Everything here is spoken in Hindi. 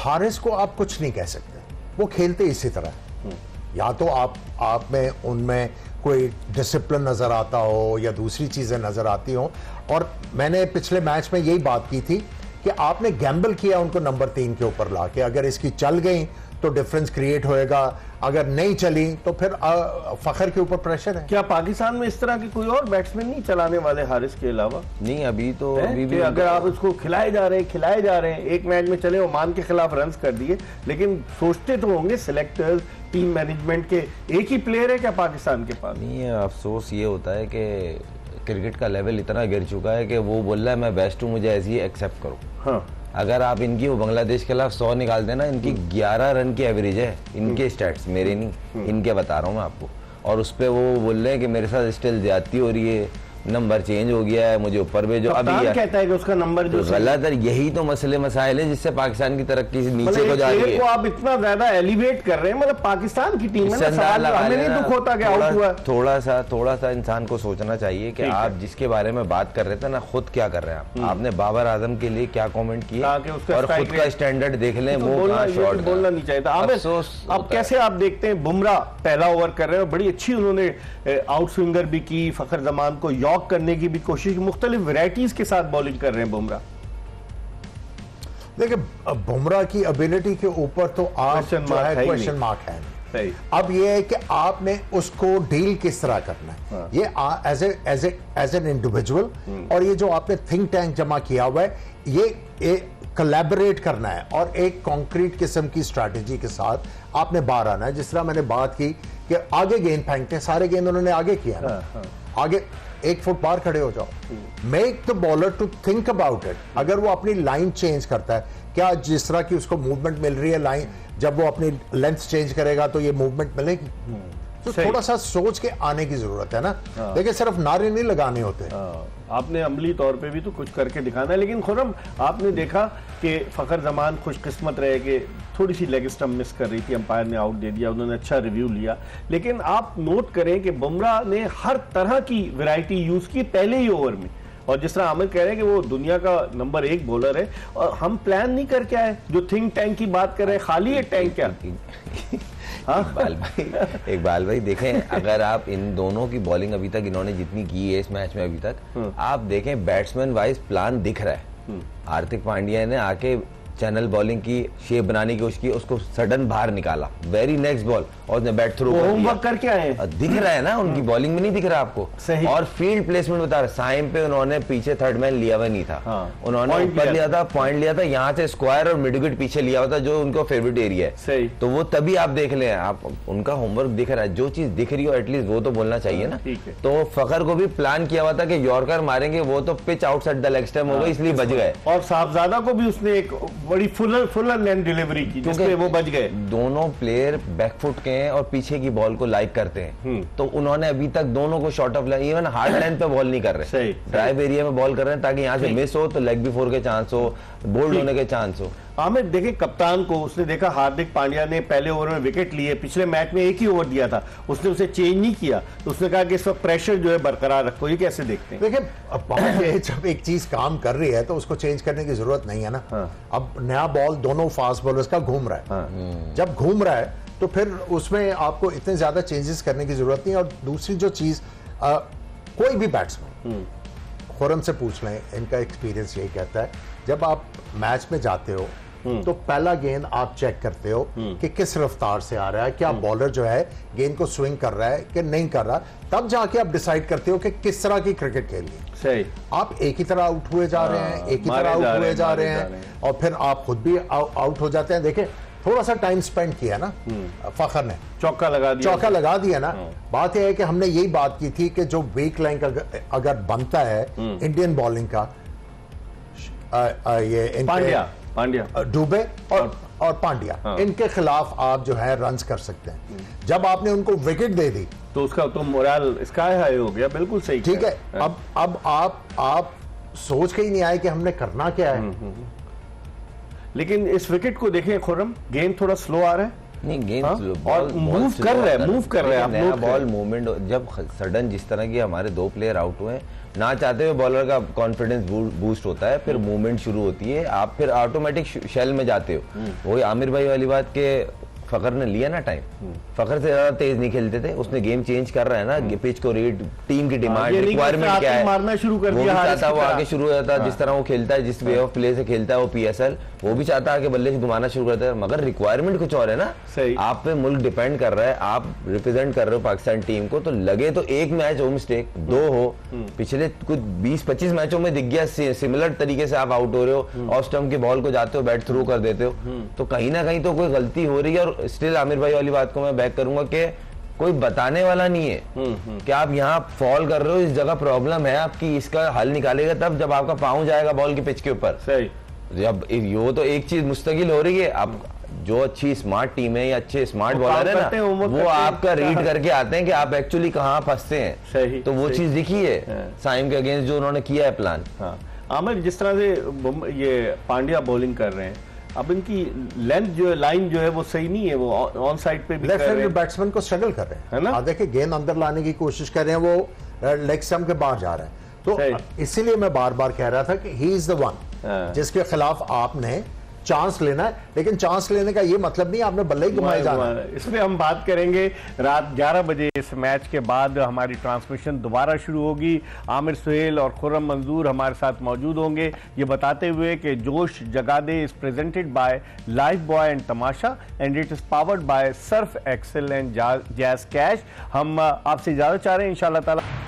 हारिस को आप कुछ नहीं कह सकते, वो खेलते इसी तरह। या तो आप में उनमें कोई डिसिप्लिन नजर आता हो या दूसरी चीजें नजर आती हो। और मैंने पिछले मैच में यही बात की थी कि आपने गैम्बल किया उनको नंबर 3 के ऊपर लाके, अगर इसकी चल गई तो डिफरेंस क्रिएट होएगा, अगर नहीं चली तो फिर फखर के ऊपर प्रेशर है। क्या पाकिस्तान में इस तरह के कोई और बैट्समैन नहीं चलाने वाले हारिस के अलावा? नहीं, अभी भी अगर आप उसको खिलाए जा रहे हैं, एक मैच में चले ओमान के खिलाफ रन कर दिए, लेकिन सोचते तो होंगे सिलेक्टर्स, टीम मैनेजमेंट के एक ही प्लेयर है क्या पाकिस्तान के पास? नहीं, अफसोस ये होता है कि क्रिकेट का लेवल इतना गिर चुका है कि वो बोल रहा है मैं बेस्ट हूँ, मुझे ऐसे ही एक्सेप्ट करो। हाँ, अगर आप इनकी वो बांग्लादेश के खिलाफ 100 निकाल देना, इनकी 11 रन की एवरेज है, इनके स्टैट्स, मेरे नहीं, इनके बता रहा हूँ मैं आपको। और उस पर वो बोल रहे हैं कि मेरे साथ स्टिल ज्यादती हो रही है, नंबर चेंज हो गया है, मुझे ऊपर भेजो। अभी कहता है कि उसका नंबर जो गलत है, यही तो मसले मसाइल है जिससे पाकिस्तान की तरक्की नीचे को जा रही है। को आप इतना ज्यादा एलिवेट कर रहे हैं, मतलब पाकिस्तान की टीम में हमें नहीं दुख होता कि आउट हुआ। थोड़ा सा इंसान को सोचना चाहिए कि आप जिसके बारे में बात कर रहे थे ना, खुद क्या कर रहे हैं आप। आपने बाबर आजम के लिए क्या कमेंट किए और खुद का स्टैंडर्ड देख लें, वो शॉट बोलना नहीं चाहिए था। अब कैसे आप देखते हैं, बुमराह पहला ओवर कर रहे हैं, बड़ी अच्छी उन्होंने आउट स्विंगर भी की, फखर जमान को यॉक करने की भी कोशिश, मुख्तलिफ वैरायटीज के साथ बॉलिंग कर रहे हैं बुमराह। देखिए बुमराह की एबिलिटी के ऊपर तो आप क्वेश्चन मार्क है नहीं। अब ये है कि आपने उसको डील किस तरह करना है। हाँ। ये एज एन इंडिविजुअल, और ये जो आपने थिंक टैंक जमा किया हुआ है, ये कोलैबोरेट करना है और एक कॉन्क्रीट किस्म की स्ट्रैटेजी के साथ आपने बाहर आना है। जिस तरह मैंने बात की कि आगे गेंद फेंकते, सारे गेंद उन्होंने आगे किया ना। हाँ। आगे 1 फुट बाहर खड़े हो जाओ, make the bowler to think about it. अगर वो अपनी लाइन चेंज करता है, क्या जिस तरह की उसको मूवमेंट मिल रही है लाइन, जब वो अपनी लेंथ चेंज करेगा तो ये मूवमेंट मिलेगी। तो थोड़ा सा सोच के आने की जरूरत है ना। देखिए सिर्फ नारे नहीं लगाने होते, आपने अमली तौर पे भी तो कुछ करके दिखाना है। लेकिन खुर्रम, आपने देखा कि फखर जमान खुशकिस्मत रहे कि थोड़ी सी लेग स्टंप मिस कर रही थी, अंपायर ने आउट दे दिया, उन्होंने अच्छा रिव्यू लिया। लेकिन आप नोट करें कि बुमराह ने हर तरह की वैरायटी यूज की पहले ही ओवर में। और जिस तरह आमिर कह रहे हैं कि वो दुनिया का नंबर 1 बॉलर है, और हम प्लान नहीं करके आए। जो थिंक टैंक की बात कर रहे हैं, खाली है टैंक क्या? इकबाल भाई देखें, अगर आप इन दोनों की बॉलिंग अभी तक इन्होंने जितनी की है इस मैच में अभी तक, आप देखें बैट्समैन वाइज प्लान दिख रहा है। हार्दिक पांड्या ने आके चैनल बॉलिंग की शेप बनाने की कोशिश की, उसको सडन बाहर निकाला, वेरी नेक्स्ट बॉल, और उसने बैट थ्रू होमवर्क करके आए। दिख रहा है ना, उनकी बॉलिंग में नहीं दिख रहा आपको। सही। और फील्ड प्लेसमेंट बता रहा, साइम पे उन्होंने पीछे थर्ड मैन लिया हुआ नहीं था। हाँ। उन्होंने ऊपर लिया था, पॉइंट लिया था, यहाँ से स्क्वायर और मिड विकेट पीछे लिया हुआ था, जो उनको फेवरेट एरिया है। सही। तो वो तभी आप देख लें, आप उनका होमवर्क दिख रहा है। जो चीज दिख रही हो एटलीस्ट वो तो बोलना चाहिए ना। तो फखर को भी प्लान किया हुआ था कि यॉर्कर मारेंगे, वो तो pitch outside the leg stump हो गई, इसलिए बच गए। और साहबजादा को भी उसने एक बड़ी फुल लेंथ डिलीवरी की, जिसमें वो बच गए। दोनों प्लेयर बैकफुट के हैं और पीछे की बॉल को लाइक करते हैं, तो उन्होंने अभी तक दोनों को short of even hard length पे बॉल नहीं कर रहे, ड्राइव एरिया में बॉल कर रहे हैं, ताकि यहाँ से मिस हो तो लेग बिफोर के चांस हो, बोल्ड होने के चांस हो। आमिर देखे कप्तान को, उसने देखा हार्दिक पांड्या ने पहले ओवर में विकेट लिए, पिछले मैच में 1 ही ओवर दिया था, उसने उसे चेंज नहीं किया, तो उसने कहा कि इस वक्त प्रेशर जो है बरकरार रखो। ये कैसे देखते हैं? देखिए अब जब एक चीज काम कर रही है तो उसको चेंज करने की जरूरत नहीं है ना। हाँ। अब नया बॉल दोनों फास्ट बॉलर्स का घूम रहा है। हाँ। जब घूम रहा है तो फिर उसमें आपको इतने ज्यादा चेंजेस करने की जरूरत नहीं। और दूसरी जो चीज, कोई भी बैट्समैन खुर्रम से पूछ लें, इनका एक्सपीरियंस यही कहता है, जब आप मैच में जाते हो तो पहला गेंद आप चेक करते हो कि किस रफ्तार से आ रहा है, क्या बॉलर जो है गेंद को स्विंग कर रहा है कि नहीं कर रहा, तब जाके आप डिसाइड करते हो कि किस तरह की क्रिकेट खेलनी है। सही। आप एक ही तरह आउट हुए जा रहे हैं, एक ही तरह आउट हुए जा रहे हैं, और फिर आप खुद भी आउट हो जाते हैं। देखें थोड़ा सा टाइम स्पेंड किया ना फखर ने, चौका लगा दिया ना। बात यह है कि हमने यही बात की थी कि जो वीक लाइन अगर बनता है इंडियन बॉलिंग का, ये पांड्या डुबे और पांड्या, इनके खिलाफ आप जो है रन्स कर सकते हैं। जब आपने उनको विकेट दे दी तो उसका तो मोरल स्काई हाई हो गया। बिल्कुल सही, ठीक है। अब आप सोच के ही नहीं आए कि हमने करना क्या है। लेकिन इस विकेट को देखें खुर्रम, गेंद थोड़ा स्लो आ रहा है, नहीं गेंद और मूव कर रहे हैं, नया बॉल मूवमेंट। जब सडन जिस तरह के हमारे 2 प्लेयर आउट हुए हैं, ना चाहते हुए बॉलर का कॉन्फिडेंस बूस्ट होता है, फिर मूवमेंट शुरू होती है, आप फिर ऑटोमेटिक शेल में जाते हो। वही आमिर भाई वाली बात के फखर ने लिया ना टाइम, फखर से ज्यादा तेज नहीं खेलते थे, उसने गेम चेंज कर रहा है ना, पिच को रीड, टीम की डिमांड, रिक्वायरमेंट क्या है, मारना शुरू कर वो भी दिया, चाहता वो आगे शुरू हो जाता, जिस तरह वो खेलता है, जिस वे ऑफ प्ले से खेलता है वो पीएसएल, वो भी चाहता है कि बल्ले से घुमाना शुरू करता है, मगर रिक्वायरमेंट कुछ और है ना। आप पे मुल्क डिपेंड कर रहा है, आप रिप्रेजेंट कर रहे हो पाकिस्तान टीम को, तो लगे तो एक मैच हो मिस्टेक, दो हो, पिछले कुछ 20-25 मैचों में दिख गया सिमिलर तरीके से आप आउट हो रहे हो, ऑफ स्टंप की बॉल को जाते हो, बैट थ्रू कर देते हो, तो कहीं ना कहीं तो कोई गलती हो रही है। और स्टिल आमिर भाई वाली बात को मैं बैक करूंगा कि कोई बताने वाला नहीं है कि आप यहाँ फॉल कर रहे हो, इस जगह प्रॉब्लम है आपकी, इसका हल निकालेगा तब जब आपका पाँव जाएगा बॉल की पिच के ऊपर। सही, जब यो तो एक चीज मुस्तकिल हो रही है, आप जो अच्छी स्मार्ट टीम है या अच्छे स्मार्ट बॉलर है ना, वो आपका रीड करके आते हैं कि आप एक्चुअली कहाँ फंसते हैं। सही, तो वो चीज दिखी है साइम के अगेंस्ट जो उन्होंने किया है प्लान। आमिर, जिस तरह से ये पांड्या बॉलिंग कर रहे हैं, अब इनकी लेंथ जो है, लाइन जो है वो सही नहीं है, वो ऑन साइड पे भी कर रहे हैं, बैट्समैन को स्ट्रगल कर रहे हैं, है ना। देखिए गेंद अंदर लाने की कोशिश कर रहे हैं, वो लेग स्टंप के बाहर जा रहा है, तो इसीलिए मैं बार बार कह रहा था कि ही इज द वन जिसके खिलाफ आपने चांस लेना है, लेकिन चांस लेने का ये मतलब नहीं आपने बल्ले ही घुमाए जाना है। इस पे हम बात करेंगे रात 11 बजे। इस मैच के बाद हमारी ट्रांसमिशन दोबारा शुरू होगी। आमिर सुहेल और खुर्रम मंजूर हमारे साथ मौजूद होंगे, ये बताते हुए कि जोश जगा दे is presented by Lifebuoy and Tamasha and it is powered by Surf Excel and Jazz Cash. हम आपसे इजाजत चाह रहे हैं, इंशाल्लाह ताला